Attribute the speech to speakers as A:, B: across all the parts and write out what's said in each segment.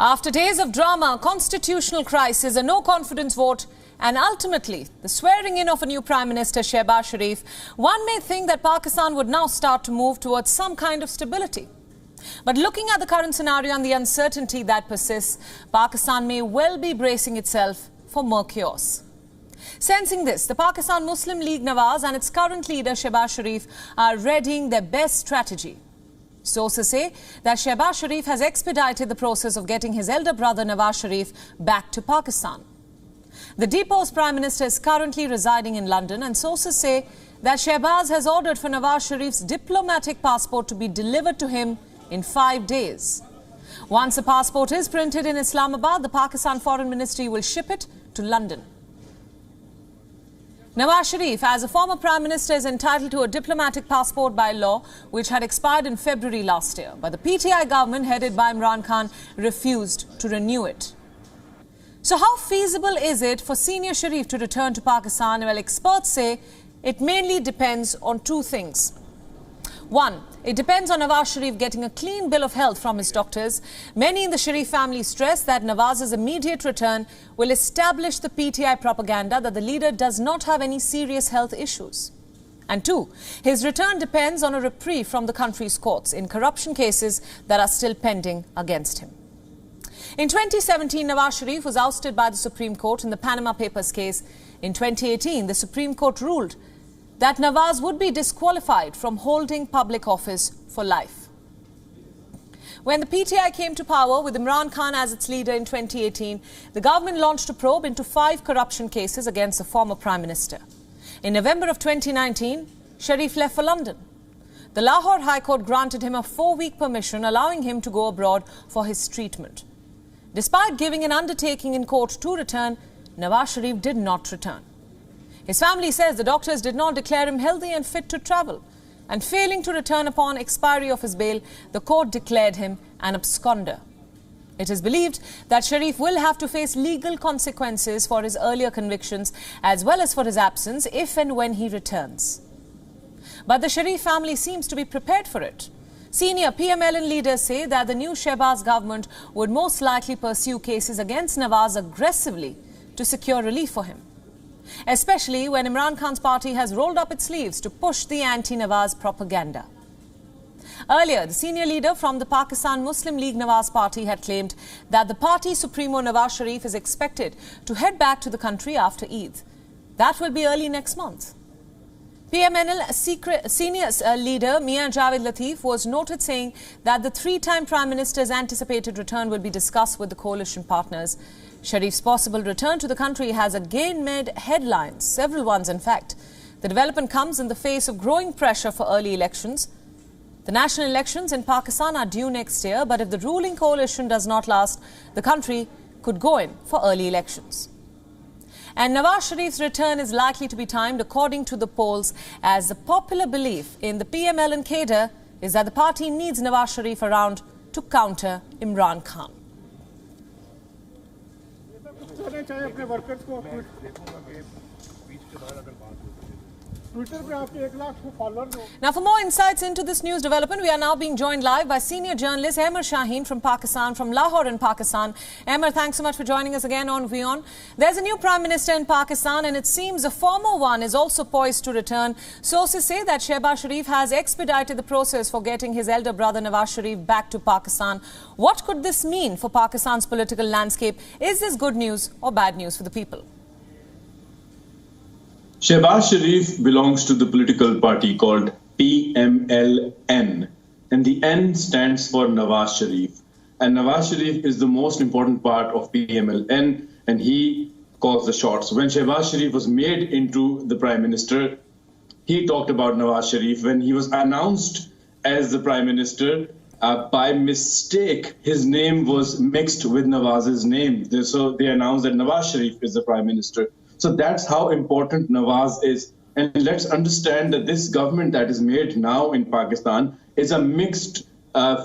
A: After days of drama, constitutional crisis, a no-confidence vote and ultimately the swearing in of a new Prime Minister, Shehbaz Sharif, one may think that Pakistan would now start to move towards some kind of stability. But looking at the current scenario and the uncertainty that persists, Pakistan may well be bracing itself for more chaos. Sensing this, the Pakistan Muslim League Nawaz and its current leader Shehbaz Sharif are readying their best strategy. Sources say that Shehbaz Sharif has expedited the process of getting his elder brother Nawaz Sharif back to Pakistan. The deposed Prime Minister is currently residing in London, and sources say that Shehbaz has ordered for Nawaz Sharif's diplomatic passport to be delivered to him in 5 days. Once the passport is printed in Islamabad, the Pakistan Foreign Ministry will ship it to London. Nawaz Sharif, as a former Prime Minister, is entitled to a diplomatic passport by law, which had expired in February last year. But the PTI government, headed by Imran Khan, refused to renew it. So how feasible is it for Senior Sharif to return to Pakistan? Well, experts say it mainly depends on two things. One, it depends on Nawaz Sharif getting a clean bill of health from his doctors. Many in the Sharif family stress that Nawaz's immediate return will establish the PTI propaganda that the leader does not have any serious health issues. And two, his return depends on a reprieve from the country's courts in corruption cases that are still pending against him. In 2017, Nawaz Sharif was ousted by the Supreme Court in the Panama Papers case. In 2018, the Supreme Court ruled that Nawaz would be disqualified from holding public office for life. When the PTI came to power with Imran Khan as its leader in 2018, the government launched a probe into 5 corruption cases against the former Prime Minister. In November of 2019, Sharif left for London. The Lahore High Court granted him a 4-week permission, allowing him to go abroad for his treatment. Despite giving an undertaking in court to return, Nawaz Sharif did not return. His family says the doctors did not declare him healthy and fit to travel, and failing to return upon expiry of his bail, the court declared him an absconder. It is believed that Sharif will have to face legal consequences for his earlier convictions as well as for his absence if and when he returns. But the Sharif family seems to be prepared for it. Senior PML-N leaders say that the new Shehbaz government would most likely pursue cases against Nawaz aggressively to secure relief for him, especially when Imran Khan's party has rolled up its sleeves to push the anti-Nawaz propaganda. Earlier, the senior leader from the Pakistan Muslim League Nawaz party had claimed that the party supremo Nawaz Sharif is expected to head back to the country after Eid. That will be early next month. PML senior leader Mian Javed Latif was noted saying that the 3-time Prime Minister's anticipated return will be discussed with the coalition partners. Sharif's possible return to the country has again made headlines, several ones in fact. The development comes in the face of growing pressure for early elections. The national elections in Pakistan are due next year, but if the ruling coalition does not last, the country could go in for early elections. And Nawaz Sharif's return is likely to be timed according to the polls, as the popular belief in the PML-N cadre is that the party needs Nawaz Sharif around to counter Imran Khan. Now, for more insights into this news development, we are now being joined live by senior journalist Ahmer Shaheen from Pakistan, from Lahore in Pakistan. Ahmer, thanks so much for joining us again on WION. There's a new Prime Minister in Pakistan, and it seems a former one is also poised to return. Sources say that Shehbaz Sharif has expedited the process for getting his elder brother Nawaz Sharif back to Pakistan. What could this mean for Pakistan's political landscape? Is this good news or bad news for the people?
B: Shehbaz Sharif belongs to the political party called PML-N, and the N stands for Nawaz Sharif. And Nawaz Sharif is the most important part of PML-N, and he calls the shots. When Shehbaz Sharif was made into the Prime Minister, he talked about Nawaz Sharif. When he was announced as the Prime Minister, by mistake, his name was mixed with Nawaz's name. So they announced that Nawaz Sharif is the Prime Minister. So that's how important Nawaz is. And let's understand that this government that is made now in Pakistan is a mixed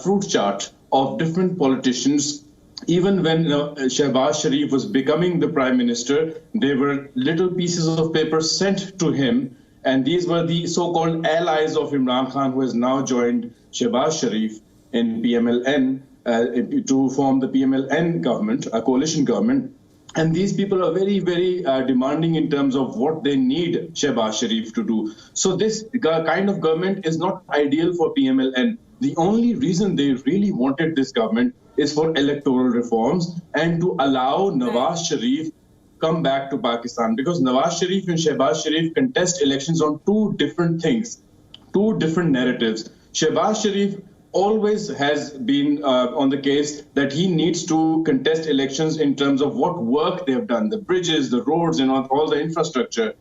B: fruit chart of different politicians. Even when Shehbaz Sharif was becoming the Prime Minister, there were little pieces of paper sent to him. And these were the so-called allies of Imran Khan, who has now joined Shehbaz Sharif in PML-N. to form the PML-N government, a coalition government. And these people are very, very demanding in terms of what they need Shehbaz Sharif to do. So this kind of government is not ideal for PML-N. The only reason they really wanted this government is for electoral reforms and to allow Nawaz Sharif come back to Pakistan, because Nawaz Sharif and Shehbaz Sharif contest elections on two different things, two different narratives. Shehbaz Sharif always has been on the case that he needs to contest elections in terms of what work they have done, the bridges, the roads, and all the infrastructure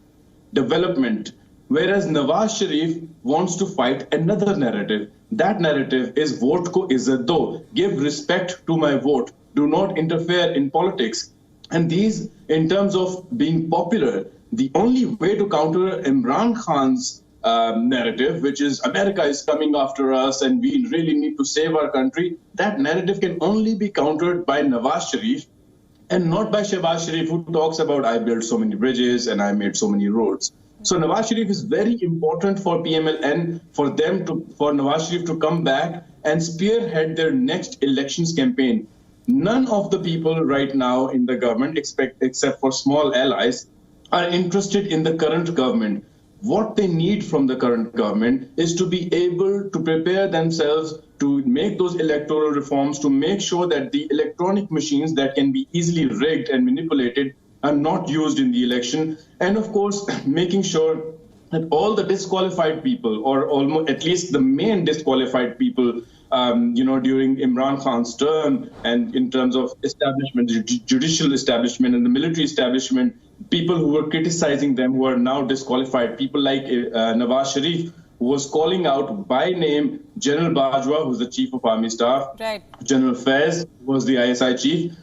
B: development. Whereas Nawaz Sharif wants to fight another narrative. That narrative is vote ko izzat do, give respect to my vote, do not interfere in politics. And these, in terms of being popular, the only way to counter Imran Khan's narrative, which is America is coming after us and we really need to save our country, that narrative can only be countered by Nawaz Sharif and not by Shehbaz Sharif, who talks about I built so many bridges and I made so many roads. So Nawaz Sharif is very important for PML-N, for Nawaz Sharif to come back and spearhead their next elections campaign. None of the people right now in the government, except for small allies, are interested in the current government. What they need from the current government is to be able to prepare themselves to make those electoral reforms, to make sure that the electronic machines that can be easily rigged and manipulated are not used in the election. And of course, making sure that all the disqualified people, or almost at least the main disqualified people, during Imran Khan's term, and in terms of establishment, judicial establishment and the military establishment, people who were criticizing them who are now disqualified, people like Nawaz Sharif, who was calling out by name General Bajwa, who's the chief of army staff, right. General Faiz was the ISI chief.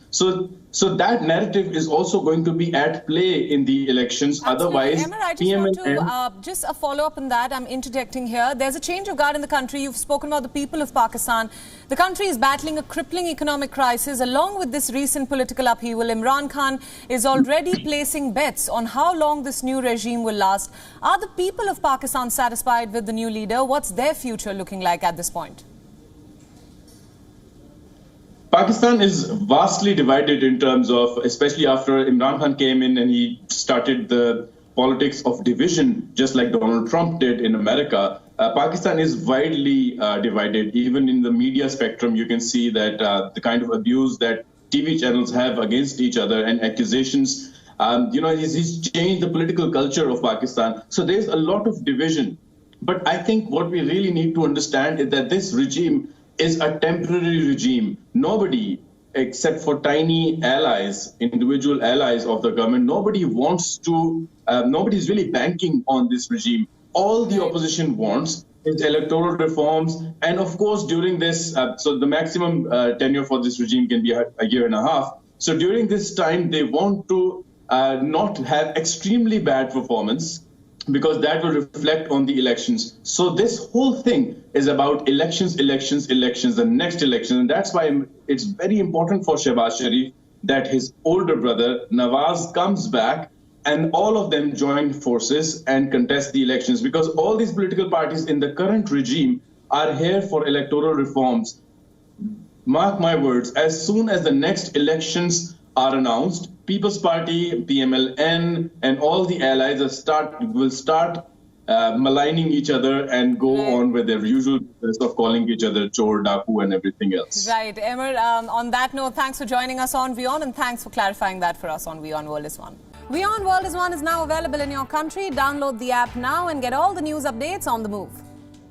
B: So that narrative is also going to be at play in the elections.
A: Absolutely.
B: Otherwise,
A: Ahmer, I just want to just a follow-up on that. I'm interjecting here. There's a change of guard in the country. You've spoken about the people of Pakistan. The country is battling a crippling economic crisis. Along with this recent political upheaval, Imran Khan is already placing bets on how long this new regime will last. Are the people of Pakistan satisfied with the new leader? What's their future looking like at this point?
B: Pakistan is vastly divided in terms of, especially after Imran Khan came in and he started the politics of division, just like Donald Trump did in America. Pakistan is widely divided. Even in the media spectrum, you can see that the kind of abuse that TV channels have against each other and accusations, he's changed the political culture of Pakistan. So there's a lot of division. But I think what we really need to understand is that this regime is a temporary regime. Nobody, except for tiny allies, individual allies of the government, nobody's really banking on this regime. All the opposition wants is electoral reforms. And of course, during this, so the maximum tenure for this regime can be a year and a half. So during this time, they want to not have extremely bad performance, because that will reflect on the elections. So this whole thing is about elections, the next election. And that's why it's very important for Shehbaz Sharif that his older brother, Nawaz, comes back and all of them join forces and contest the elections, because all these political parties in the current regime are here for electoral reforms. Mark my words, as soon as the next elections are announced, People's Party, PML-N, and all the allies will start maligning each other and go on with their usual business of calling each other Chor, Daku, and everything else.
A: Right. Ahmer, on that note, thanks for joining us on WION, and thanks for clarifying that for us on WION World is One. WION World is One is now available in your country. Download the app now and get all the news updates on the move.